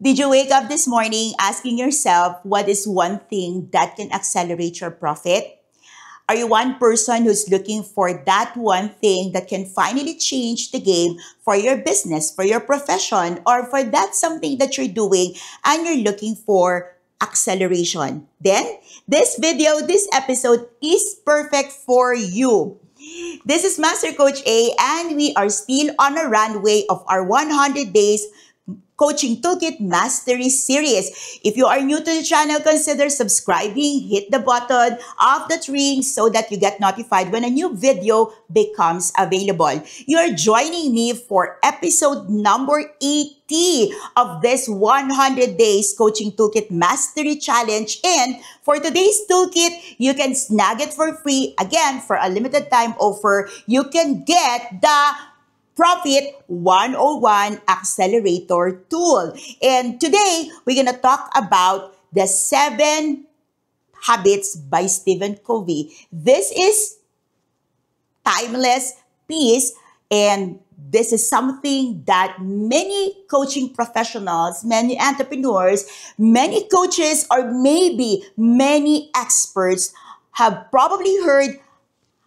Did you wake up this morning asking yourself what is one thing that can accelerate your profit? Are you one person who's looking for that one thing that can finally change the game for your business, for your profession, or for that something that you're doing and you're looking for acceleration? Then this episode is perfect for you. This is Master Coach A, and we are still on a runway of our 100 days Coaching Toolkit Mastery Series. If you are new to the channel, consider subscribing, hit the button of that ring so that you get notified when a new video becomes available. You're joining me for episode number 80 of this 100 Days Coaching Toolkit Mastery Challenge. And for today's toolkit, you can snag it for free. Again, for a limited time offer, you can get the Profit 101 Accelerator Tool. And today, we're going to talk about the 7 Habits by Stephen Covey. This is timeless piece, and this is something that many coaching professionals, many entrepreneurs, many coaches, or maybe many experts have probably heard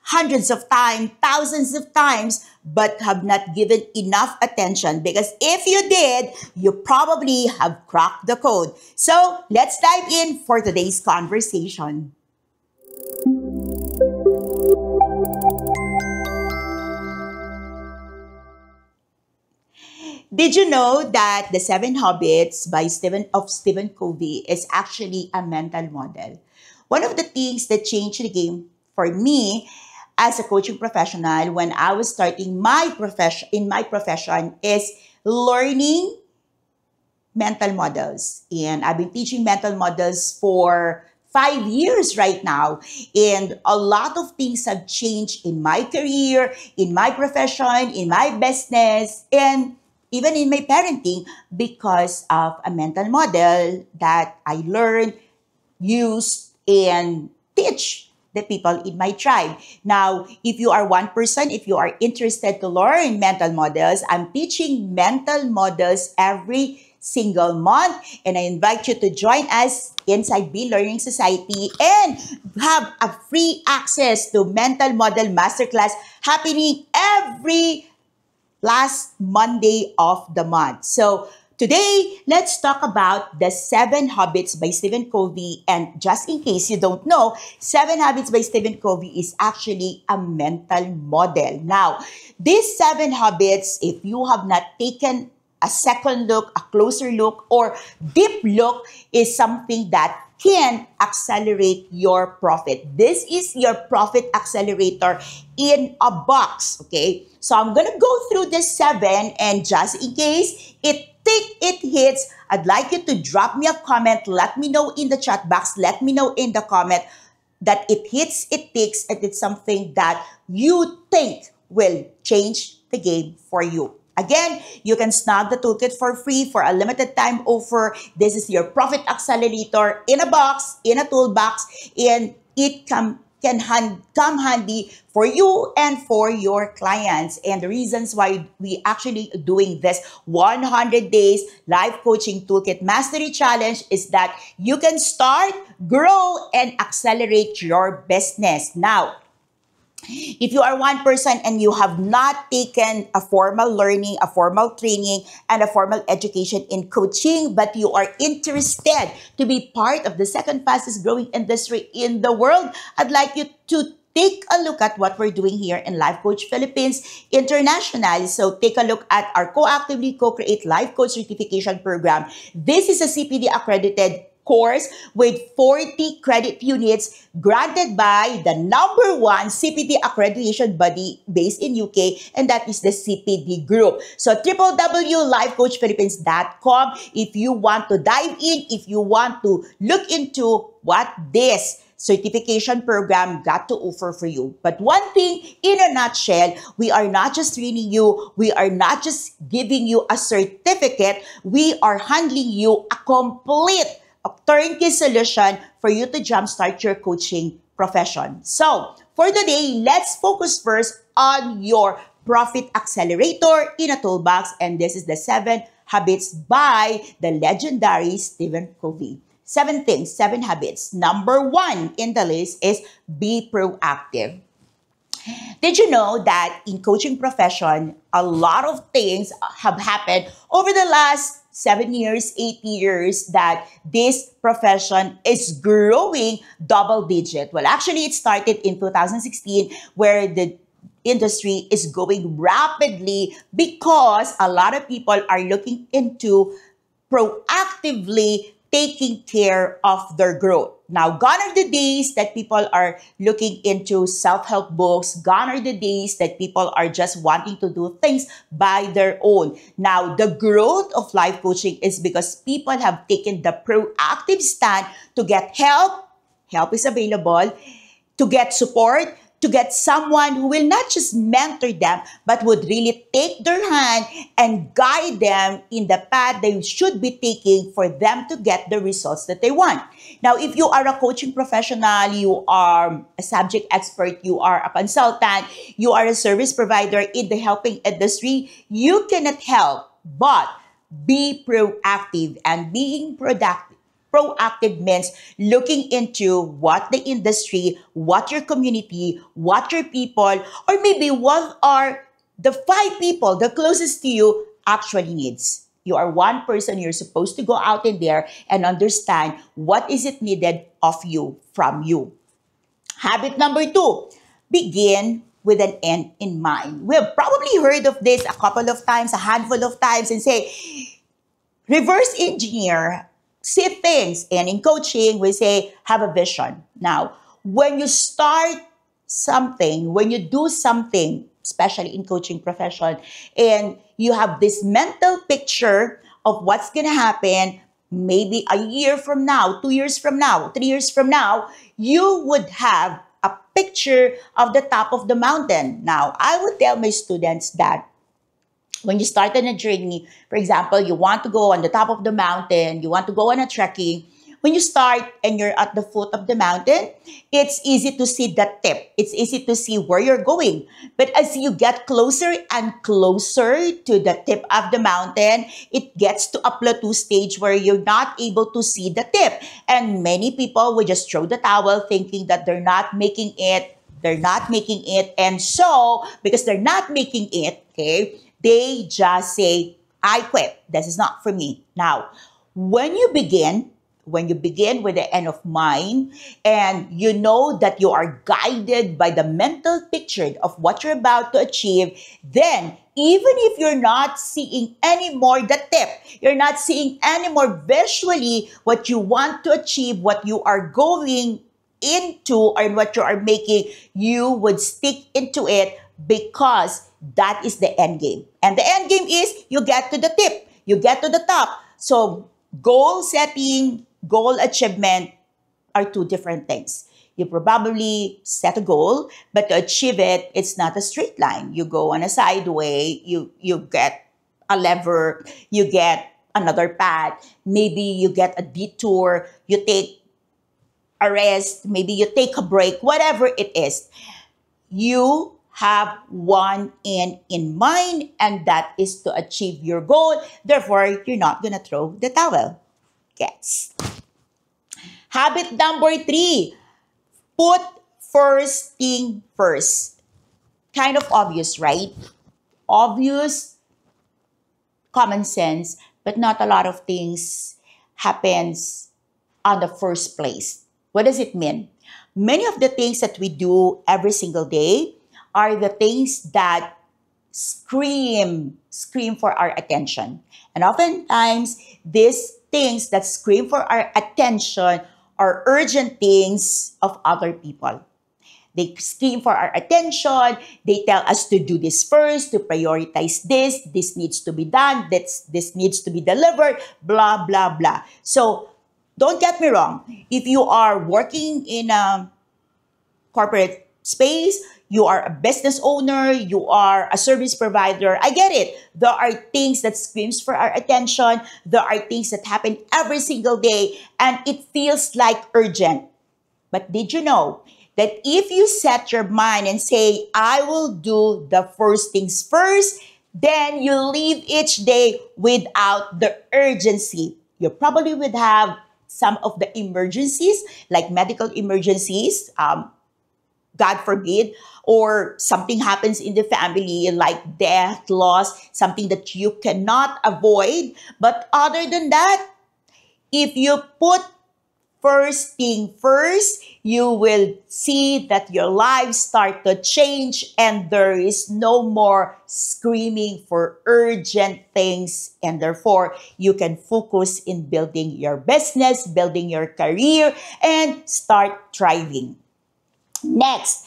hundreds of times, thousands of times, but have not given enough attention, because if you did, you probably have cracked the code. So let's dive in for today's conversation. Did you know that the 7 Habits by Stephen Covey is actually a mental model? One of the things that changed the game for me as a coaching professional when I was starting my profession is learning mental models. And I've been teaching mental models for 5 years right now. And a lot of things have changed in my career, in my profession, in my business, and even in my parenting because of a mental model that I learned, used, and teach the people in my tribe. Now, if you are one person, if you are interested to learn mental models, I'm teaching mental models every single month, and I invite you to join us inside Be Learning Society and have a free access to Mental Model Masterclass happening every last Monday of the month. So today, let's talk about the 7 Habits by Stephen Covey. And just in case you don't know, 7 Habits by Stephen Covey is actually a mental model. Now, these 7 habits, if you have not taken a second look, a closer look, or deep look, is something that can accelerate your profit. This is your profit accelerator in a box, okay? So I'm gonna go through this 7, and just in case it hits, I'd like you to drop me a comment. Let me know in the chat box. Let me know in the comment that it hits, it ticks, and it's something that you think will change the game for you. Again, you can snag the toolkit for free for a limited time offer. This is your profit accelerator in a box, in a toolbox, and it can come handy for you and for your clients. And the reasons why we actually doing this 100 days live coaching toolkit mastery challenge is that you can start, grow, and accelerate your business. Now, if you are one person and you have not taken a formal learning, a formal training, and a formal education in coaching, but you are interested to be part of the second fastest growing industry in the world, I'd like you to take a look at what we're doing here in Life Coach Philippines International. So take a look at our Co-Actively Co-Create Life Coach Certification Program. This is a CPD accredited course with 40 credit units granted by the #1 CPD accreditation body based in UK, and that is the CPD Group. So www.lifecoachphilippines.com if you want to dive in, if you want to look into what this certification program got to offer for you. But one thing in a nutshell, we are not just training you, we are not just giving you a certificate, we are handling you a complete a turnkey solution for you to jumpstart your coaching profession. So, for today, let's focus first on your profit accelerator in a toolbox, and this is the 7 Habits by the legendary Stephen Covey. 7 things, 7 habits. Number 1 in the list is be proactive. Did you know that in coaching profession, a lot of things have happened over the last 7 years, 8 years that this profession is growing double digit? Well, actually, it started in 2016 where the industry is going rapidly because a lot of people are looking into proactively taking care of their growth. Now, gone are the days that people are looking into self help books. Gone are the days that people are just wanting to do things by their own. Now, the growth of life coaching is because people have taken the proactive stand to get help. Help is available, to get support, to get someone who will not just mentor them, but would really take their hand and guide them in the path they should be taking for them to get the results that they want. Now, if you are a coaching professional, you are a subject expert, you are a consultant, you are a service provider in the helping industry, you cannot help but be proactive. And being productive, proactive means looking into what the industry, what your community, what your people, or maybe what are the 5 people the closest to you actually needs. You are one person, you're supposed to go out in there and understand what is it needed of you, from you. Habit number 2, begin with an end in mind. We have probably heard of this a couple of times, a handful of times, and say, reverse engineer, see things. And in coaching, we say, have a vision. Now, when you start something, when you do something, especially in coaching profession, and you have this mental picture of what's going to happen, maybe a year from now, 2 years from now, 3 years from now, you would have a picture of the top of the mountain. Now, I would tell my students that when you start on a journey, for example, you want to go on the top of the mountain, you want to go on a trekking. When you start and you're at the foot of the mountain, it's easy to see the tip. It's easy to see where you're going. But as you get closer and closer to the tip of the mountain, it gets to a plateau stage where you're not able to see the tip. And many people would just throw the towel thinking that they're not making it. They're not making it. And so, because they're not making it, okay, they just say, I quit. This is not for me. Now, when you begin with the end of mind and you know that you are guided by the mental picture of what you're about to achieve, then even if you're not seeing anymore the tip, you're not seeing anymore visually what you want to achieve, what you are going into or what you are making, you would stick into it because that is the end game. And the end game is you get to the tip, you get to the top. So goal setting, goal achievement are 2 different things. You probably set a goal, but to achieve it, it's not a straight line. You go on a sideway, you get a lever, you get another path, maybe you get a detour, you take a rest, maybe you take a break, whatever it is. You have one end in mind, and that is to achieve your goal. Therefore, you're not going to throw the towel. Yes. Habit number 3, put first thing first. Kind of obvious, right? Obvious, common sense, but not a lot of things happens on the first place. What does it mean? Many of the things that we do every single day are the things that scream for our attention. And oftentimes, these things that scream for our attention are urgent things of other people. They scream for our attention. They tell us to do this first, to prioritize this. This needs to be done. This needs to be delivered, blah, blah, blah. So don't get me wrong. If you are working in a corporate space, you are a business owner, you are a service provider, I get it. There are things that screams for our attention. There are things that happen every single day and it feels like urgent. But did you know that if you set your mind and say, I will do the first things first, then you leave each day without the urgency. You probably would have some of the emergencies, like medical emergencies, God forbid, or something happens in the family like death, loss, something that you cannot avoid. But other than that, if you put first thing first, you will see that your life start to change and there is no more screaming for urgent things, and therefore you can focus in building your business, building your career, and start thriving. Next,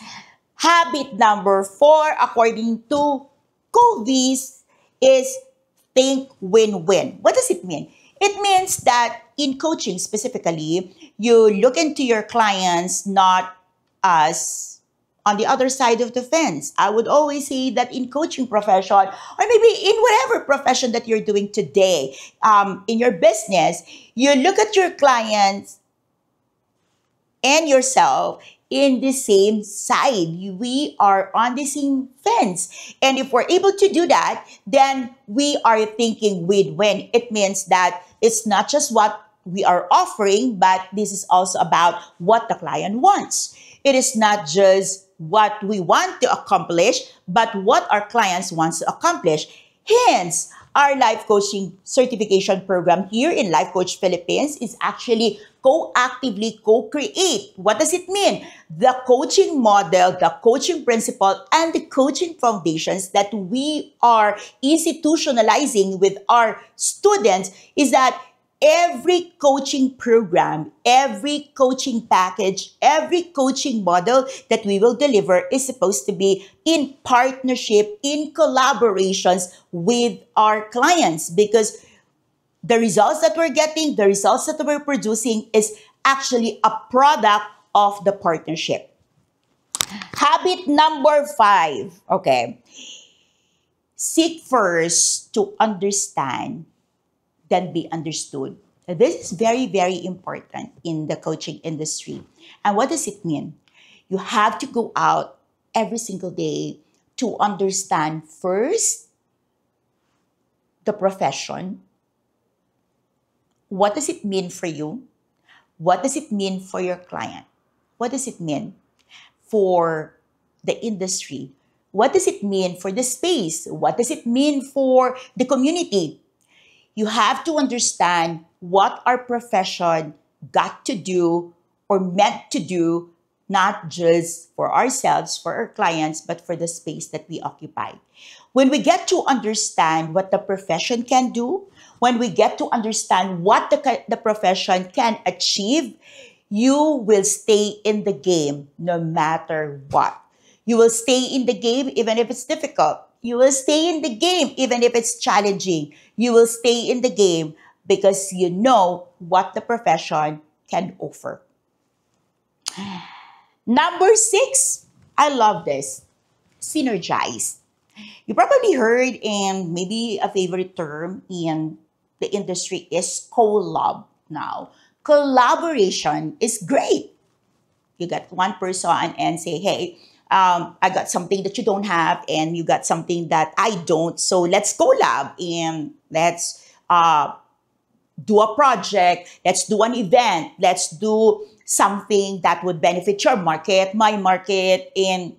habit number 4, according to Covey's, is think win-win. What does it mean? It means that in coaching specifically, you look into your clients not as on the other side of the fence. I would always say that in coaching profession, or maybe in whatever profession that you're doing today, in your business, you look at your clients and yourself in the same side. We are on the same fence. And if we're able to do that, then we are thinking win-win. It means that it's not just what we are offering, but this is also about what the client wants. It is not just what we want to accomplish, but what our clients wants to accomplish. Hence, our life coaching certification program here in Life Coach Philippines is actually co-actively co-create. What does it mean? The coaching model, the coaching principle, and the coaching foundations that we are institutionalizing with our students is that every coaching program, every coaching package, every coaching model that we will deliver is supposed to be in partnership, in collaborations with our clients, because the results that we're getting, the results that we're producing is actually a product of the partnership. Habit number 5, okay. Seek first to understand, then be understood. This is very, very important in the coaching industry. And what does it mean? You have to go out every single day to understand first the profession. What does it mean for you? What does it mean for your client? What does it mean for the industry? What does it mean for the space? What does it mean for the community? You have to understand what our profession got to do or meant to do, not just for ourselves, for our clients, but for the space that we occupy. When we get to understand what the profession can do, when we get to understand what the profession can achieve, you will stay in the game no matter what. You will stay in the game even if it's difficult. You will stay in the game even if it's challenging. You will stay in the game because you know what the profession can offer. Number 6, I love this. Synergize. You probably heard, and maybe a favorite term in the industry is collab now. Collaboration is great. You got one person and say, hey, I got something that you don't have, and you got something that I don't. So let's collab and let's do a project. Let's do an event. Let's do something that would benefit your market, my market, and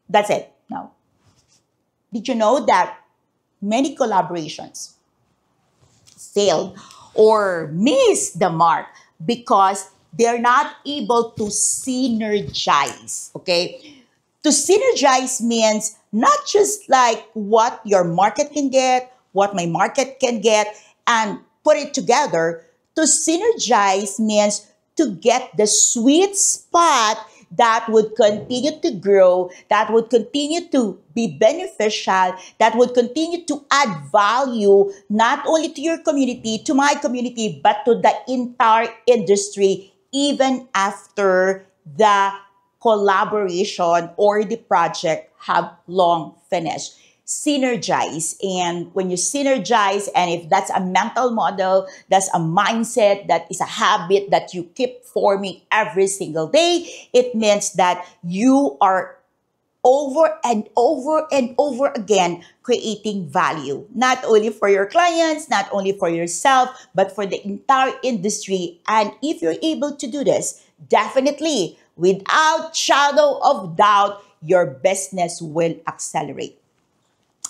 that's it. Now, did you know that many collaborations failed or missed the mark because they're not able to synergize, okay? To synergize means not just like what your market can get, what my market can get, and put it together. To synergize means to get the sweet spot that would continue to grow, that would continue to be beneficial, that would continue to add value, not only to your community, to my community, but to the entire industry, even after the collaboration or the project have long finished. Synergize. And when you synergize, and if that's a mental model, that's a mindset, that is a habit that you keep forming every single day, it means that you are over and over and over again, creating value, not only for your clients, not only for yourself, but for the entire industry. And if you're able to do this, definitely, without shadow of doubt, your business will accelerate.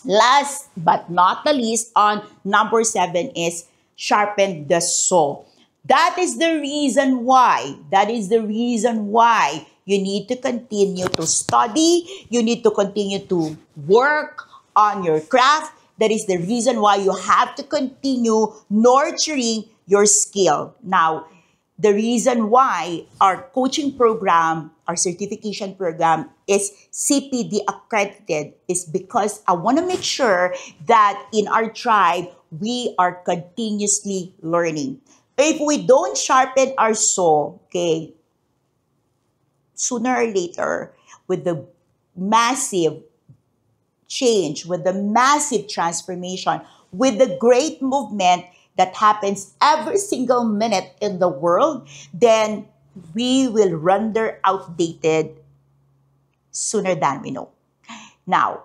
Last but not the least, on number 7 is sharpen the saw. That is the reason why. That is the reason why you need to continue to study. You need to continue to work on your craft. That is the reason why you have to continue nurturing your skill. Now, the reason why our coaching program, our certification program is CPD accredited is because I want to make sure that in our tribe, we are continuously learning. If we don't sharpen our saw, okay, sooner or later, with the massive change, with the massive transformation, with the great movement that happens every single minute in the world, then we will render outdated sooner than we know. Now,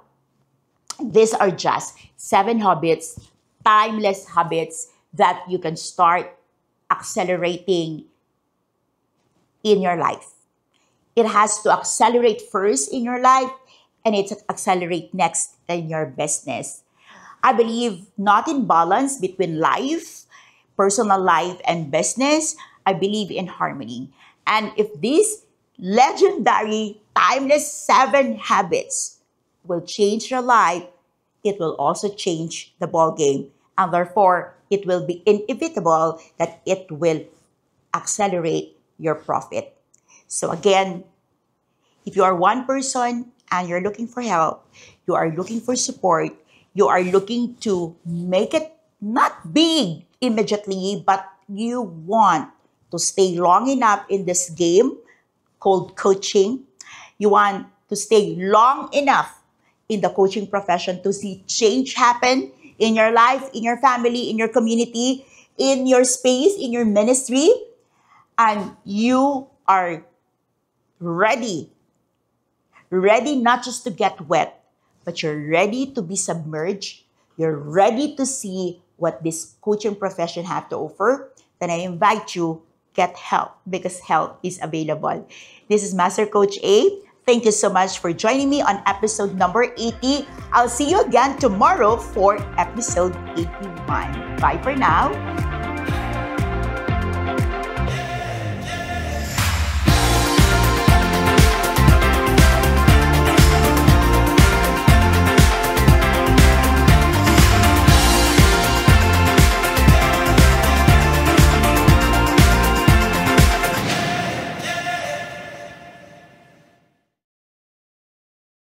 these are just 7 habits, timeless habits that you can start accelerating in your life. It has to accelerate first in your life, and it accelerate next in your business. I believe not in balance between life, personal life, and business. I believe in harmony. And if these legendary, timeless 7 habits will change your life, it will also change the ball game. And therefore, it will be inevitable that it will accelerate your profit. So again, if you are one person and you're looking for help, you are looking for support, you are looking to make it not big immediately, but you want to stay long enough in this game called coaching. You want to stay long enough in the coaching profession to see change happen in your life, in your family, in your community, in your space, in your ministry, and you are ready not just to get wet, but you're ready to be submerged, you're ready to see what this coaching profession have to offer, then I invite you, get help because help is available. This is Master Coach A. Thank you so much for joining me on episode number 80. I'll see you again tomorrow for episode 81. Bye for now.